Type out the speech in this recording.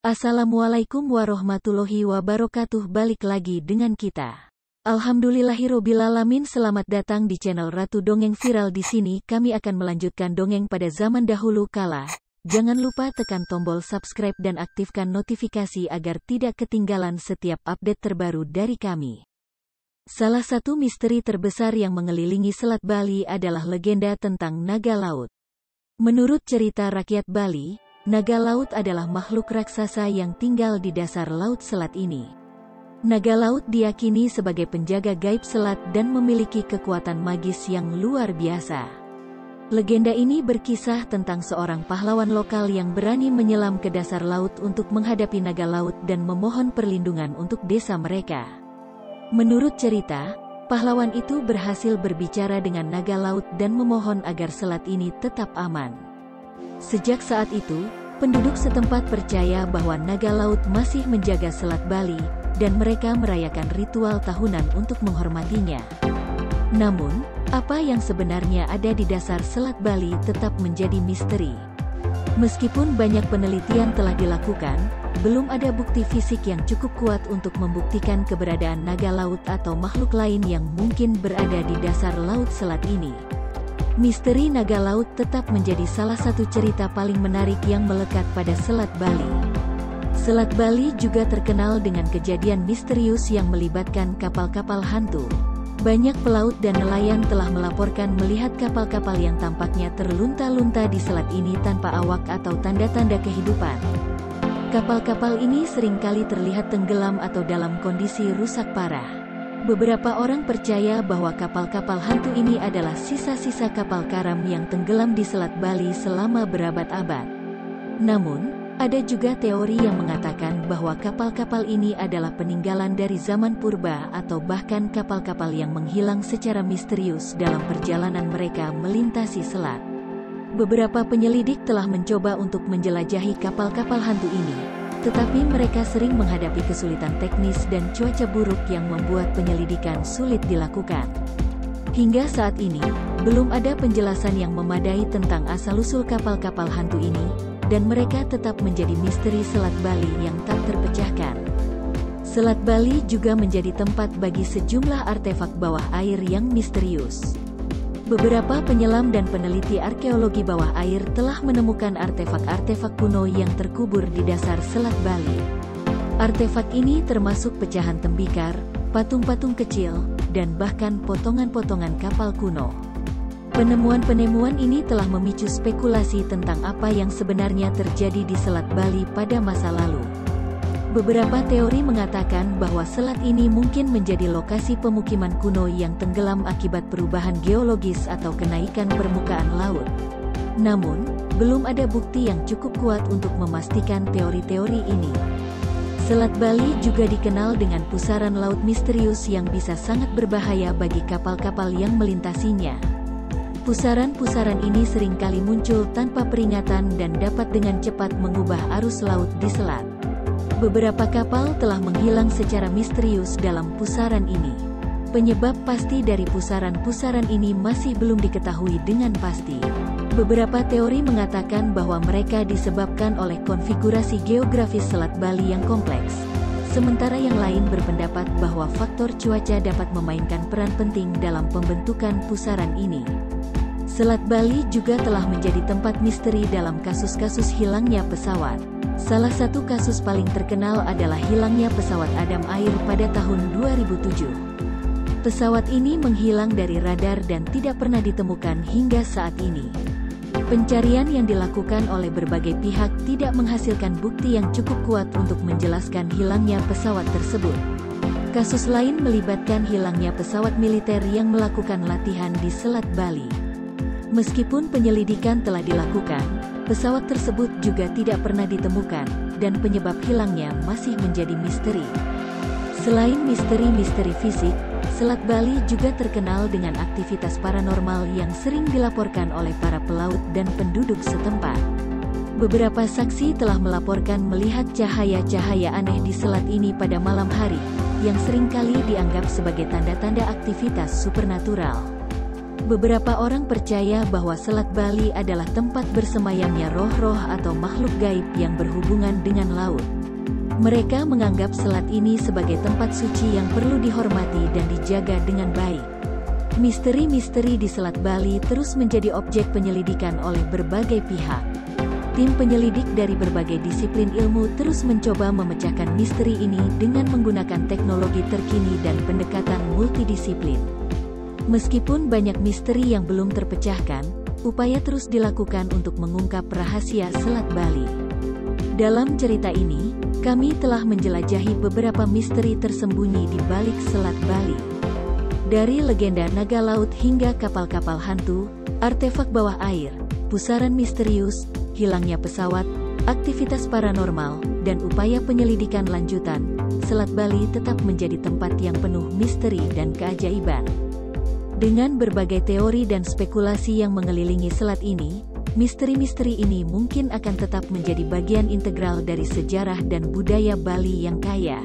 Assalamualaikum warahmatullahi wabarakatuh. Balik lagi dengan kita. Alhamdulillahirobbilalamin. Selamat datang di channel Ratu Dongeng Viral. Di sini kami akan melanjutkan dongeng pada zaman dahulu kala. Jangan lupa tekan tombol subscribe dan aktifkan notifikasi agar tidak ketinggalan setiap update terbaru dari kami. Salah satu misteri terbesar yang mengelilingi Selat Bali adalah legenda tentang naga laut. Menurut cerita rakyat Bali, naga laut adalah makhluk raksasa yang tinggal di dasar laut selat ini. Naga laut diyakini sebagai penjaga gaib selat dan memiliki kekuatan magis yang luar biasa. Legenda ini berkisah tentang seorang pahlawan lokal yang berani menyelam ke dasar laut untuk menghadapi naga laut dan memohon perlindungan untuk desa mereka. Menurut cerita, pahlawan itu berhasil berbicara dengan naga laut dan memohon agar selat ini tetap aman. Sejak saat itu, penduduk setempat percaya bahwa naga laut masih menjaga Selat Bali, dan mereka merayakan ritual tahunan untuk menghormatinya. Namun, apa yang sebenarnya ada di dasar Selat Bali tetap menjadi misteri. Meskipun banyak penelitian telah dilakukan, belum ada bukti fisik yang cukup kuat untuk membuktikan keberadaan naga laut atau makhluk lain yang mungkin berada di dasar laut selat ini. Misteri naga laut tetap menjadi salah satu cerita paling menarik yang melekat pada Selat Bali. Selat Bali juga terkenal dengan kejadian misterius yang melibatkan kapal-kapal hantu. Banyak pelaut dan nelayan telah melaporkan melihat kapal-kapal yang tampaknya terlunta-lunta di selat ini tanpa awak atau tanda-tanda kehidupan. Kapal-kapal ini seringkali terlihat tenggelam atau dalam kondisi rusak parah. Beberapa orang percaya bahwa kapal-kapal hantu ini adalah sisa-sisa kapal karam yang tenggelam di Selat Bali selama berabad-abad. Namun, ada juga teori yang mengatakan bahwa kapal-kapal ini adalah peninggalan dari zaman purba atau bahkan kapal-kapal yang menghilang secara misterius dalam perjalanan mereka melintasi selat. Beberapa penyelidik telah mencoba untuk menjelajahi kapal-kapal hantu ini, tetapi mereka sering menghadapi kesulitan teknis dan cuaca buruk yang membuat penyelidikan sulit dilakukan. Hingga saat ini, belum ada penjelasan yang memadai tentang asal-usul kapal-kapal hantu ini, dan mereka tetap menjadi misteri Selat Bali yang tak terpecahkan. Selat Bali juga menjadi tempat bagi sejumlah artefak bawah air yang misterius. Beberapa penyelam dan peneliti arkeologi bawah air telah menemukan artefak-artefak kuno yang terkubur di dasar Selat Bali. Artefak ini termasuk pecahan tembikar, patung-patung kecil, dan bahkan potongan-potongan kapal kuno. Penemuan-penemuan ini telah memicu spekulasi tentang apa yang sebenarnya terjadi di Selat Bali pada masa lalu. Beberapa teori mengatakan bahwa selat ini mungkin menjadi lokasi pemukiman kuno yang tenggelam akibat perubahan geologis atau kenaikan permukaan laut. Namun, belum ada bukti yang cukup kuat untuk memastikan teori-teori ini. Selat Bali juga dikenal dengan pusaran laut misterius yang bisa sangat berbahaya bagi kapal-kapal yang melintasinya. Pusaran-pusaran ini seringkali muncul tanpa peringatan dan dapat dengan cepat mengubah arus laut di selat. Beberapa kapal telah menghilang secara misterius dalam pusaran ini. Penyebab pasti dari pusaran-pusaran ini masih belum diketahui dengan pasti. Beberapa teori mengatakan bahwa mereka disebabkan oleh konfigurasi geografis Selat Bali yang kompleks. Sementara yang lain berpendapat bahwa faktor cuaca dapat memainkan peran penting dalam pembentukan pusaran ini. Selat Bali juga telah menjadi tempat misteri dalam kasus-kasus hilangnya pesawat. Salah satu kasus paling terkenal adalah hilangnya pesawat Adam Air pada tahun 2007. Pesawat ini menghilang dari radar dan tidak pernah ditemukan hingga saat ini. Pencarian yang dilakukan oleh berbagai pihak tidak menghasilkan bukti yang cukup kuat untuk menjelaskan hilangnya pesawat tersebut. Kasus lain melibatkan hilangnya pesawat militer yang melakukan latihan di Selat Bali. Meskipun penyelidikan telah dilakukan, pesawat tersebut juga tidak pernah ditemukan, dan penyebab hilangnya masih menjadi misteri. Selain misteri-misteri fisik, Selat Bali juga terkenal dengan aktivitas paranormal yang sering dilaporkan oleh para pelaut dan penduduk setempat. Beberapa saksi telah melaporkan melihat cahaya-cahaya aneh di selat ini pada malam hari, yang seringkali dianggap sebagai tanda-tanda aktivitas supernatural. Beberapa orang percaya bahwa Selat Bali adalah tempat bersemayamnya roh-roh atau makhluk gaib yang berhubungan dengan laut. Mereka menganggap selat ini sebagai tempat suci yang perlu dihormati dan dijaga dengan baik. Misteri-misteri di Selat Bali terus menjadi objek penyelidikan oleh berbagai pihak. Tim penyelidik dari berbagai disiplin ilmu terus mencoba memecahkan misteri ini dengan menggunakan teknologi terkini dan pendekatan multidisiplin. Meskipun banyak misteri yang belum terpecahkan, upaya terus dilakukan untuk mengungkap rahasia Selat Bali. Dalam cerita ini, kami telah menjelajahi beberapa misteri tersembunyi di balik Selat Bali. Dari legenda naga laut hingga kapal-kapal hantu, artefak bawah air, pusaran misterius, hilangnya pesawat, aktivitas paranormal, dan upaya penyelidikan lanjutan, Selat Bali tetap menjadi tempat yang penuh misteri dan keajaiban. Dengan berbagai teori dan spekulasi yang mengelilingi selat ini, misteri-misteri ini mungkin akan tetap menjadi bagian integral dari sejarah dan budaya Bali yang kaya.